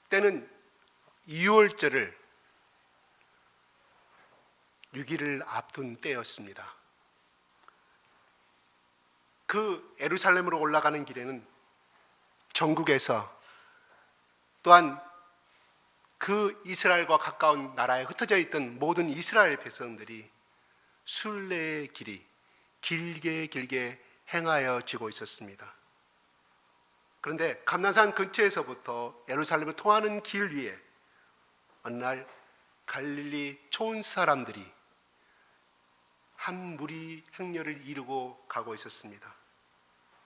때는 2월절을 6일을 앞둔 때였습니다. 그 예루살렘으로 올라가는 길에는 전국에서 또한 그 이스라엘과 가까운 나라에 흩어져 있던 모든 이스라엘 백성들이 순례의 길이 길게 행하여지고 있었습니다. 그런데 감난산 근처에서부터 예루살렘을 통하는 길 위에 어느 날 갈릴리 촌 사람들이 한 무리 행렬을 이루고 가고 있었습니다.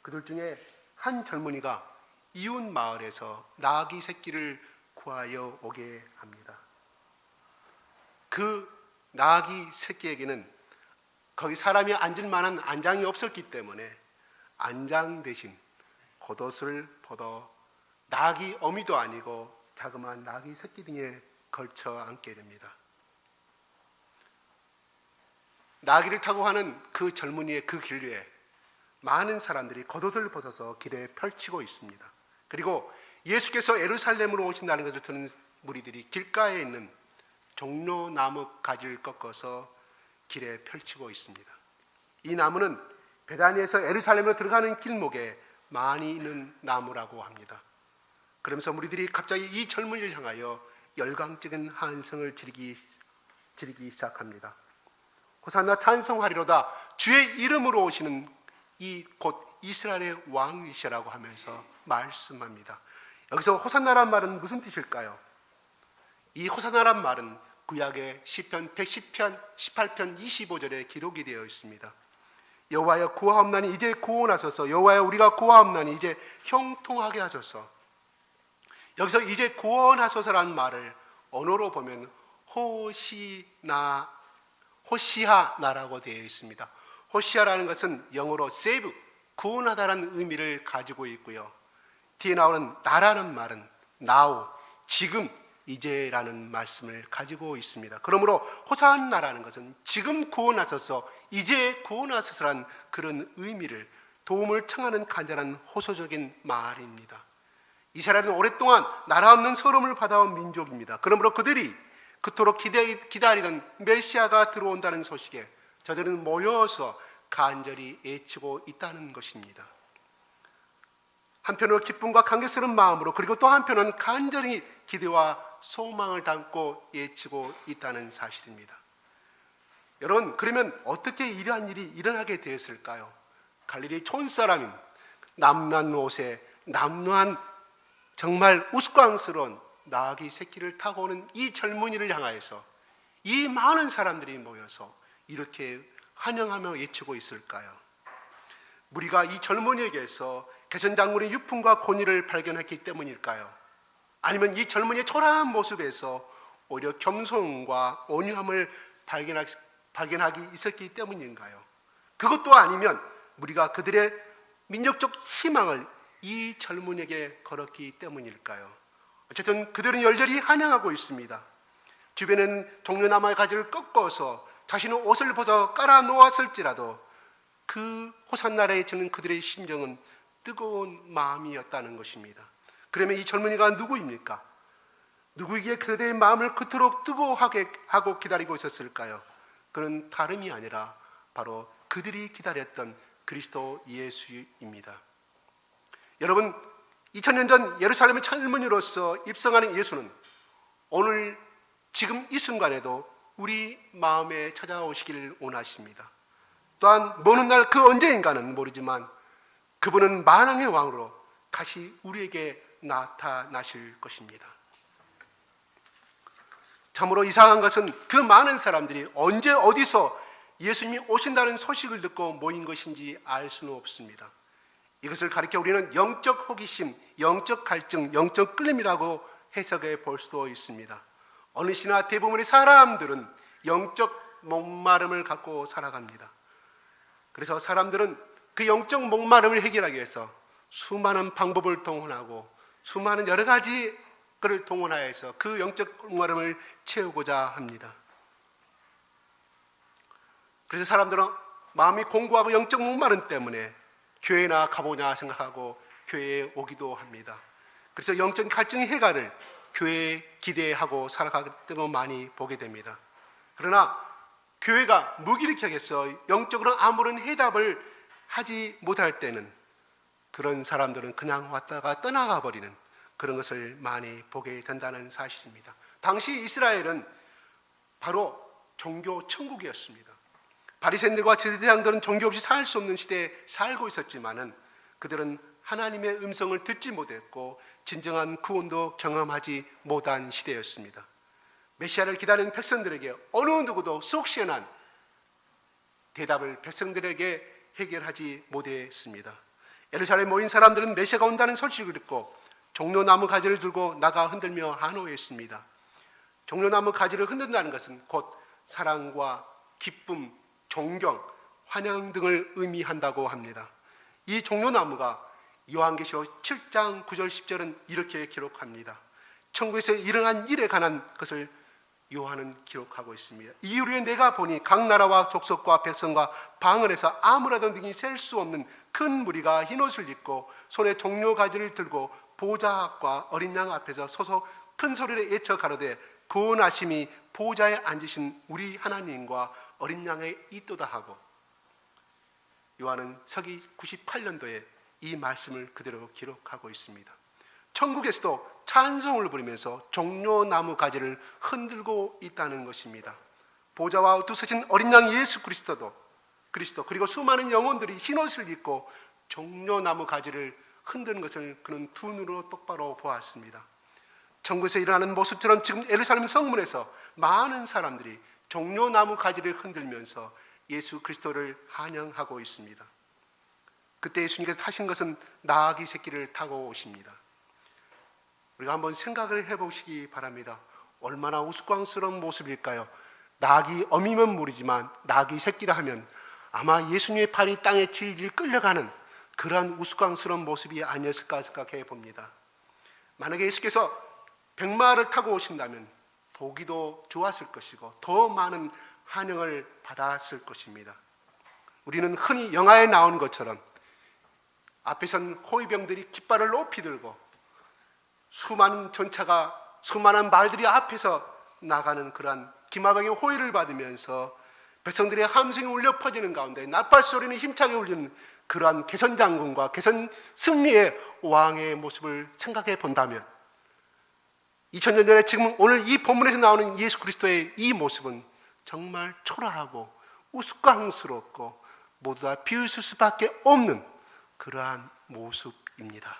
그들 중에 한 젊은이가 이웃 마을에서 나귀 새끼를 구하여 오게 합니다. 그 나귀 새끼에게는 거기 사람이 앉을 만한 안장이 없었기 때문에 안장 대신 겉옷을 벗어 나귀 어미도 아니고 자그마한 나귀 새끼 등에 걸쳐 앉게 됩니다. 나귀를 타고 가는 그 젊은이의 그 길 위에 많은 사람들이 겉옷을 벗어서 길에 펼치고 있습니다. 그리고 예수께서 예루살렘으로 오신다는 것을 듣는 무리들이 길가에 있는 종려나무 가지를 꺾어서 길에 펼치고 있습니다. 이 나무는 베다니에서 예루살렘으로 들어가는 길목에 많이 있는 나무라고 합니다. 그러면서 무리들이 갑자기 이 젊은이를 향하여 열광적인 환성을 지르기 시작합니다. 호산나 찬송하리로다, 주의 이름으로 오시는 이 곧 이스라엘의 왕이시라고 하면서 말씀합니다. 여기서 호산나란 말은 무슨 뜻일까요? 이 호산나란 말은 구약의 시편 110편 18편 25절에 기록이 되어 있습니다. 여호와여 구하옵나니 이제 구원하소서. 여호와여 우리가 구하옵나니 이제 형통하게 하소서. 여기서 이제 구원하소서라는 말을 언어로 보면 호시아나라고 되어 있습니다. 호시아라는 것은 영어로 save, 구원하다라는 의미를 가지고 있고요. 뒤에 나오는 나라는 말은 now, 지금, 이제라는 말씀을 가지고 있습니다. 그러므로 호산나라는 것은 지금 구원하소서, 이제 구원하소서라는 그런 의미를 도움을 청하는 간절한 호소적인 말입니다. 이스라엘은 오랫동안 나라 없는 서름을 받아온 민족입니다. 그러므로 그들이 그토록 기다리던 메시아가 들어온다는 소식에 저들은 모여서 간절히 애치고 있다는 것입니다. 한편으로 기쁨과 감격스러운 마음으로, 그리고 또 한편은 간절히 기대와 소망을 담고 애치고 있다는 사실입니다. 여러분, 그러면 어떻게 이러한 일이 일어나게 되었을까요? 갈릴리 촌사람인 남루한 옷에 남루한 정말 우스꽝스러운 나귀 새끼를 타고 오는 이 젊은이를 향하여서 이 많은 사람들이 모여서 이렇게 환영하며 외치고 있을까요? 무리가 이 젊은이에게서 개선장군의 유품과 권위를 발견했기 때문일까요? 아니면 이 젊은이의 초라한 모습에서 오히려 겸손과 온유함을 발견하기 있었기 때문인가요? 그것도 아니면 우리가 그들의 민족적 희망을 이 젊은이에게 걸었기 때문일까요? 어쨌든 그들은 열렬히 환영하고 있습니다. 주변엔 종려나무의 가지를 꺾어서 자신의 옷을 벗어 깔아 놓았을지라도 그 호산나라에 지는 그들의 심정은 뜨거운 마음이었다는 것입니다. 그러면 이 젊은이가 누구입니까? 누구에게 그들의 마음을 그토록 뜨거워하게 하고 기다리고 있었을까요? 그는 다름이 아니라 바로 그들이 기다렸던 그리스도 예수입니다. 여러분, 2000년 전 예루살렘의 젊은이로서 입성하는 예수는 오늘 지금 이 순간에도 우리 마음에 찾아오시기를 원하십니다. 또한 먼 날 그 언제인가는 모르지만 그분은 만왕의 왕으로 다시 우리에게 나타나실 것입니다. 참으로 이상한 것은 그 많은 사람들이 언제 어디서 예수님이 오신다는 소식을 듣고 모인 것인지 알 수는 없습니다. 이것을 가리켜 우리는 영적 호기심, 영적 갈증, 영적 끌림이라고 해석해 볼 수도 있습니다. 어느 시나 대부분의 사람들은 영적 목마름을 갖고 살아갑니다. 그래서 사람들은 그 영적 목마름을 해결하기 위해서 수많은 방법을 동원하고 수많은 여러 가지 그를 동원하여서 그 영적 목마름을 채우고자 합니다. 그래서 사람들은 마음이 공고하고 영적 목마름 때문에 교회나 가보냐 생각하고 교회에 오기도 합니다. 그래서 영적 갈증의 해결을 교회에 기대하고 살아가는 걸 많이 보게 됩니다. 그러나 교회가 무기력해서 영적으로 아무런 해답을 하지 못할 때는 그런 사람들은 그냥 왔다가 떠나가 버리는 그런 것을 많이 보게 된다는 사실입니다. 당시 이스라엘은 바로 종교 천국이었습니다. 바리새인들과 제사장들은 종교 없이 살 수 없는 시대에 살고 있었지만은 그들은 하나님의 음성을 듣지 못했고 진정한 구원도 경험하지 못한 시대였습니다. 메시아를 기다리는 백성들에게 어느 누구도 속 시원한 대답을 백성들에게 해결하지 못했습니다. 예루살렘에 모인 사람들은 메시아가 온다는 소식을 듣고 종려나무 가지를 들고 나가 흔들며 환호했습니다. 종려나무 가지를 흔든다는 것은 곧 사랑과 기쁨, 존경, 환영 등을 의미한다고 합니다. 이 종려나무가 요한계시록 7장 9절 10절은 이렇게 기록합니다. 천국에서 일어난 일에 관한 것을 요한은 기록하고 있습니다. 이후에 내가 보니 각 나라와 족속과 백성과 방언에서 아무라도 능히 셀 수 없는 큰 무리가 흰옷을 입고 손에 종려가지를 들고 보좌과 어린 양 앞에서 서서 큰 소리를 외쳐 가로되 구원하심이 보좌에 앉으신 우리 하나님과 어린 양의 있도다 하고, 요한은 서기 98년도에 이 말씀을 그대로 기록하고 있습니다. 천국에서도 찬송을 부르면서 종려나무 가지를 흔들고 있다는 것입니다. 보좌와 어두서진 어린 양 예수 그리스도 그리고 수많은 영혼들이 흰옷을 입고 종려나무 가지를 흔드는 것을 그는 두 눈으로 똑바로 보았습니다. 천국에서 일어나는 모습처럼 지금 예루살렘 성문에서 많은 사람들이 종려나무 가지를 흔들면서 예수 그리스도를 환영하고 있습니다. 그때 예수님께서 타신 것은 나귀 새끼를 타고 오십니다. 우리가 한번 생각을 해보시기 바랍니다. 얼마나 우스꽝스러운 모습일까요? 낙이 어미면 모르지만 낙이 새끼라 하면 아마 예수님의 팔이 땅에 질질 끌려가는 그러한 우스꽝스러운 모습이 아니었을까 생각해 봅니다. 만약에 예수께서 백마를 타고 오신다면 보기도 좋았을 것이고 더 많은 환영을 받았을 것입니다. 우리는 흔히 영화에 나온 것처럼 앞에선 호위병들이 깃발을 높이 들고 수많은 전차가 수많은 말들이 앞에서 나가는 그러한 기마병의 호위를 받으면서 백성들의 함성이 울려 퍼지는 가운데 나팔 소리는 힘차게 울리는 그러한 개선 장군과 개선 승리의 왕의 모습을 생각해 본다면 2000년 전에 지금 오늘 이 본문에서 나오는 예수 그리스도의 이 모습은 정말 초라하고 우스꽝스럽고 모두 다 비웃을 수밖에 없는 그러한 모습입니다.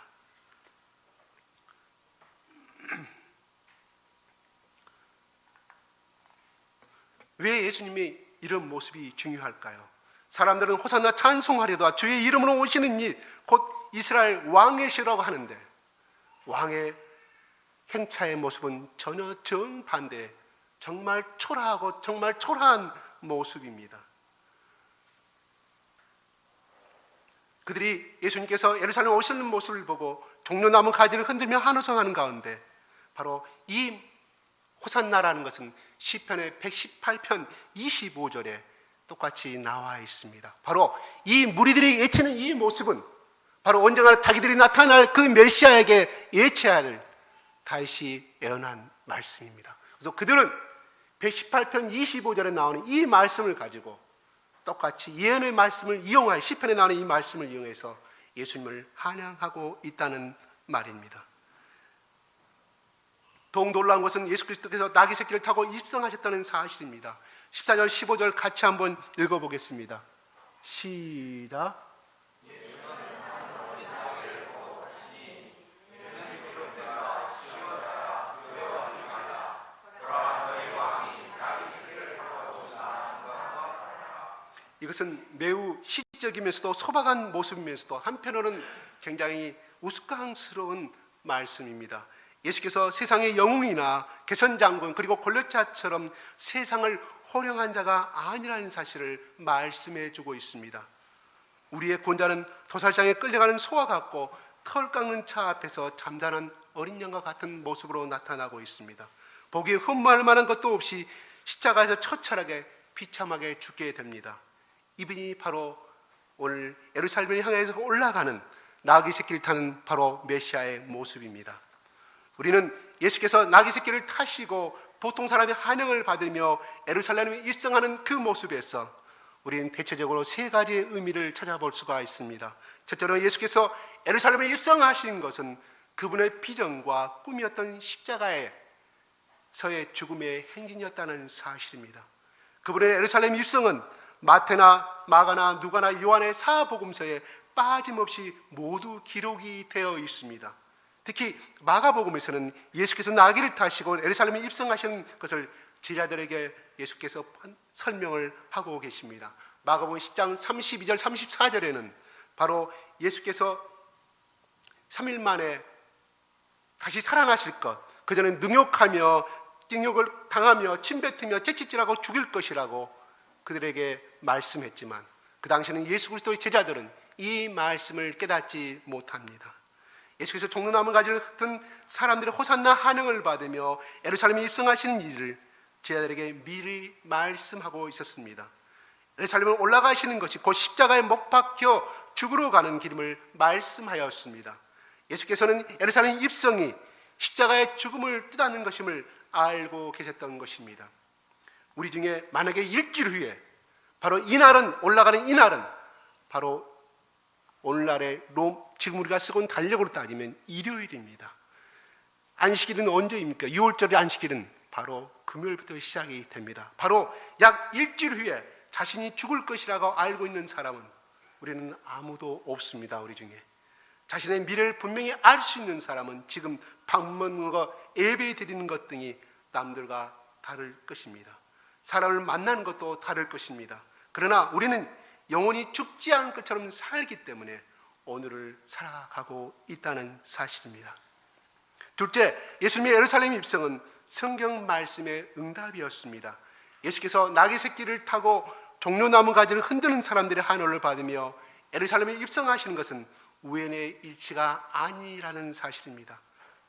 왜 예수님이 이런 모습이 중요할까요? 사람들은 호산나 찬송하려다 주의 이름으로 오시는 이 곧 이스라엘 왕이시라고 하는데 왕의 행차의 모습은 전혀 정반대, 정말 초라하고 정말 초라한 모습입니다. 그들이 예수님께서 예루살렘에 오시는 모습을 보고 종려나무 가지를 흔들며 환호성하는 가운데 바로 이 호산나라는 것은 시편의 118편 25절에 똑같이 나와 있습니다. 바로 이 무리들이 외치는 이 모습은 바로 언젠가 자기들이 나타날 그 메시아에게 예치할 다시 예언한 말씀입니다. 그래서 그들은 118편 25절에 나오는 이 말씀을 가지고 똑같이 예언의 말씀을 이용하여 시편에 나오는 이 말씀을 이용해서 예수님을 환영하고 있다는 말입니다. 더욱 놀라운 것은 예수 그리스도께서 나귀 새끼를 타고 입성하셨다는 사실입니다. 14절 15절 같이 한번 읽어보겠습니다. 시작. 이것은 매우 시적이면서도 소박한 모습이면서도 한편으로는 굉장히 우스꽝스러운 말씀입니다. 예수께서 세상의 영웅이나 개선장군 그리고 골리앗처럼 세상을 호령한 자가 아니라는 사실을 말씀해 주고 있습니다. 우리의 권자는 도살장에 끌려가는 소와 같고 털 깎는 차 앞에서 잠자는 어린 양과 같은 모습으로 나타나고 있습니다. 보기에 흠모할 만한 것도 없이 십자가에서 처철하게 비참하게 죽게 됩니다. 이분이 바로 오늘 예루살렘을 향해서 올라가는 나귀 새끼를 타는 바로 메시아의 모습입니다. 우리는 예수께서 나귀 새끼를 타시고 보통 사람의 환영을 받으며 예루살렘에 입성하는 그 모습에서 우리는 대체적으로 세 가지의 의미를 찾아볼 수가 있습니다. 첫째로 예수께서 예루살렘에 입성하신 것은 그분의 비전과 꿈이었던 십자가에서의 죽음의 행진이었다는 사실입니다. 그분의 예루살렘 입성은 마태나 마가나 누가나 요한의 사복음서에 빠짐없이 모두 기록이 되어 있습니다. 특히 마가복음에서는 예수께서 나귀를 타시고 예루살렘에 입성하신 것을 제자들에게 예수께서 설명을 하고 계십니다. 마가복음 10장 32절 34절에는 바로 예수께서 3일 만에 다시 살아나실 것, 그전에 능욕하며 징욕을 당하며 침뱉으며 채찍질하고 죽일 것이라고 그들에게 말씀했지만 그 당시에는 예수 그리스도의 제자들은 이 말씀을 깨닫지 못합니다. 예수께서 종려나무 가지를 든 사람들의 호산나 환영을 받으며 예루살렘에 입성하시는 일을 제자들에게 미리 말씀하고 있었습니다. 예루살렘을 올라가시는 것이 곧 십자가에 못 박혀 죽으러 가는 길임을 말씀하였습니다. 예수께서는 예루살렘 입성이 십자가의 죽음을 뜻하는 것임을 알고 계셨던 것입니다. 우리 중에 만약에 일주일 후에 바로 이날은, 올라가는 이날은 바로 오늘날의 지금 우리가 쓰고 있는 달력으로 따지면 일요일입니다. 안식일은 언제입니까? 6월절의 안식일은 바로 금요일부터 시작이 됩니다. 바로 약 일주일 후에 자신이 죽을 것이라고 알고 있는 사람은 우리는 아무도 없습니다. 우리 중에 자신의 미래를 분명히 알 수 있는 사람은 지금 방문하는 것, 예배 드리는 것 등이 남들과 다를 것입니다. 사람을 만나는 것도 다를 것입니다. 그러나 우리는 영원히 죽지 않을 것처럼 살기 때문에 오늘을 살아가고 있다는 사실입니다. 둘째, 예수님의 예루살렘 입성은 성경 말씀의 응답이었습니다. 예수께서 나귀 새끼를 타고 종려나무 가지를 흔드는 사람들의 환호를 받으며 예루살렘에 입성하시는 것은 우연의 일치가 아니라는 사실입니다.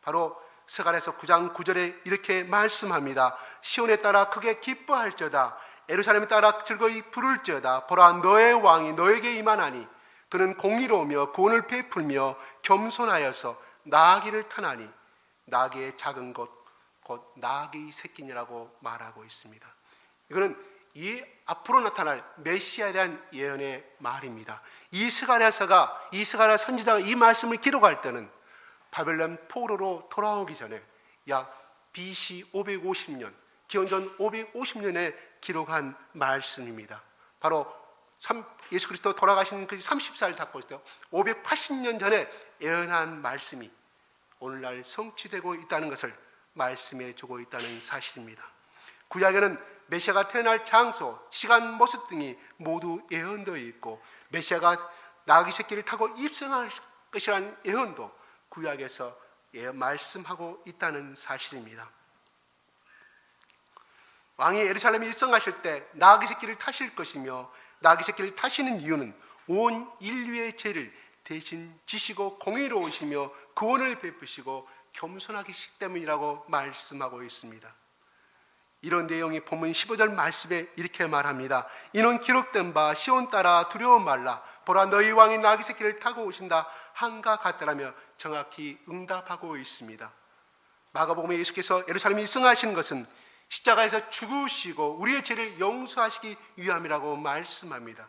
바로 스가랴서 9장 9절에 이렇게 말씀합니다. 시온에 따라 크게 기뻐할지어다. 예루살렘에 따라 즐거이 부를지어다. 보라, 너의 왕이 너에게 임하나니 그는 공의로우며 구원을 베풀며 겸손하여서 나귀를 타나니 나귀의 작은 것 곧 나귀 새끼니라고 말하고 있습니다. 이거는 이 앞으로 나타날 메시아에 대한 예언의 말입니다. 이 스가랴 선지자가 이 말씀을 기록할 때는 바벨론 포로로 돌아오기 전에 약 BC 550년, 기원전 550년에 기록한 말씀입니다. 바로 예수 그리스도 돌아가신 그 30살 잡고 있을 때 580년 전에 예언한 말씀이 오늘날 성취되고 있다는 것을 말씀해 주고 있다는 사실입니다. 구약에는 메시아가 태어날 장소, 시간, 모습 등이 모두 예언되어 있고 메시아가 나귀 새끼를 타고 입성할 것이라는 예언도 구약에서 말씀하고 있다는 사실입니다. 왕이 예루살렘에 입성하실 때 나귀 새끼를 타실 것이며 나귀 새끼를 타시는 이유는 온 인류의 죄를 대신 지시고 공의로우시며 구원을 베푸시고 겸손하시기 때문이라고 말씀하고 있습니다. 이런 내용이 본문 15절 말씀에 이렇게 말합니다. 이는 기록된 바 시온 따라 두려워 말라. 보라, 너희 왕이 나귀 새끼를 타고 오신다 한가 같더라며 정확히 응답하고 있습니다. 마가복음에 예수께서 예루살렘에 입성하시는 것은 십자가에서 죽으시고 우리의 죄를 용서하시기 위함이라고 말씀합니다.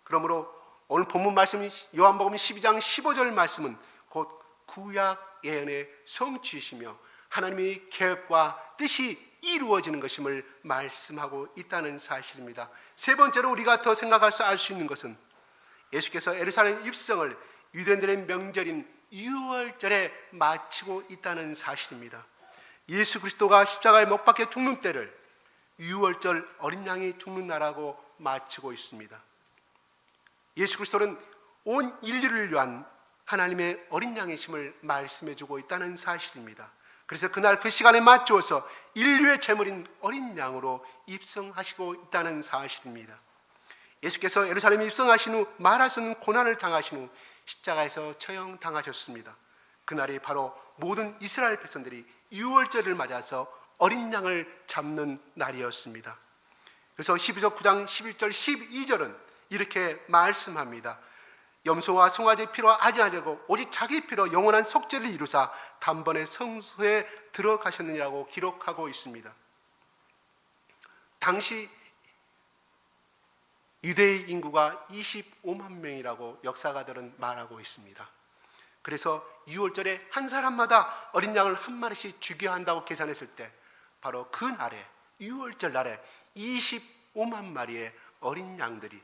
그러므로 오늘 본문 말씀 요한복음 12장 15절 말씀은 곧 구약 예언의 성취이시며 하나님의 계획과 뜻이 이루어지는 것임을 말씀하고 있다는 사실입니다. 세 번째로 우리가 더 생각할 알 수 있는 것은 예수께서 예루살렘 입성을 유대인들의 명절인 유월절에 마치고 있다는 사실입니다. 예수 그리스도가 십자가에 못 박혀 죽는 때를 유월절 어린 양이 죽는 날하고 마치고 있습니다. 예수 그리스도는 온 인류를 위한 하나님의 어린 양이심을 말씀해 주고 있다는 사실입니다. 그래서 그날 그 시간에 맞추어서 인류의 제물인 어린 양으로 입성하시고 있다는 사실입니다. 예수께서 예루살렘에 입성하신 후 말할 수 없는 고난을 당하신 후 십자가에서 처형당하셨습니다. 그날이 바로 모든 이스라엘 백성들이 유월절을 맞아서 어린 양을 잡는 날이었습니다. 그래서 히브리서 9장 11절 12절은 이렇게 말씀합니다. 염소와 송아지 피로 하지 아니하고 오직 자기 피로 영원한 속죄를 이루사 단번에 성소에 들어가셨느니라고 기록하고 있습니다. 당시 유대의 인구가 25만 명이라고 역사가들은 말하고 있습니다. 그래서 6월절에 한 사람마다 어린 양을 한 마리씩 죽여야 한다고 계산했을 때 바로 그 날에 6월절 날에 25만 마리의 어린 양들이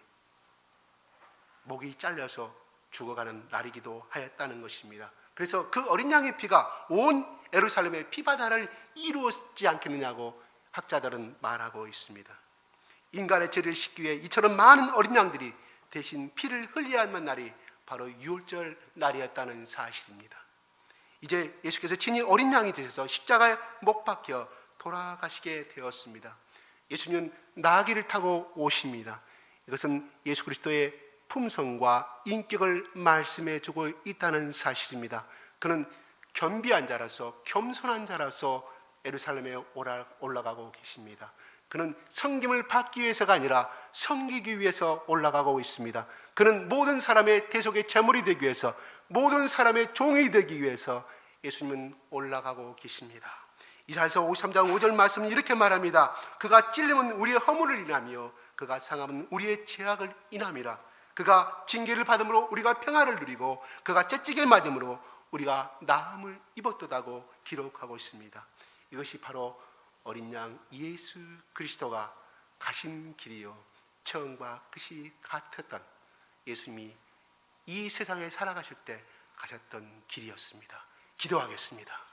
목이 잘려서 죽어가는 날이기도 하였다는 것입니다. 그래서 그 어린 양의 피가 온 예루살렘의 피바다를 이루었지 않겠느냐고 학자들은 말하고 있습니다. 인간의 죄를 씻기 위해 이처럼 많은 어린 양들이 대신 피를 흘려야만 날이 바로 6월절 날이었다는 사실입니다. 이제 예수께서 친히 어린 양이 되셔서 십자가에 못 박혀 돌아가시게 되었습니다. 예수님은 나귀를 타고 오십니다. 이것은 예수 그리스도의 품성과 인격을 말씀해 주고 있다는 사실입니다. 그는 겸비한 자라서 겸손한 자라서 예루살렘에 올라가고 계십니다. 그는 섬김을 받기 위해서가 아니라 섬기기 위해서 올라가고 있습니다. 그는 모든 사람의 대속의 제물이 되기 위해서, 모든 사람의 종이 되기 위해서 예수님은 올라가고 계십니다. 이사야서 53장 5절 말씀은 이렇게 말합니다. 그가 찔림은 우리의 허물을 인하며 그가 상함은 우리의 죄악을 인함이라. 그가 징계를 받음으로 우리가 평화를 누리고 그가 채찍에 맞음으로 우리가 나음을 입었도다고 기록하고 있습니다. 이것이 바로 어린 양 예수 그리스도가 가신 길이요 처음과 끝이 같았던 예수님이 이 세상에 살아가실 때 가셨던 길이었습니다. 기도하겠습니다.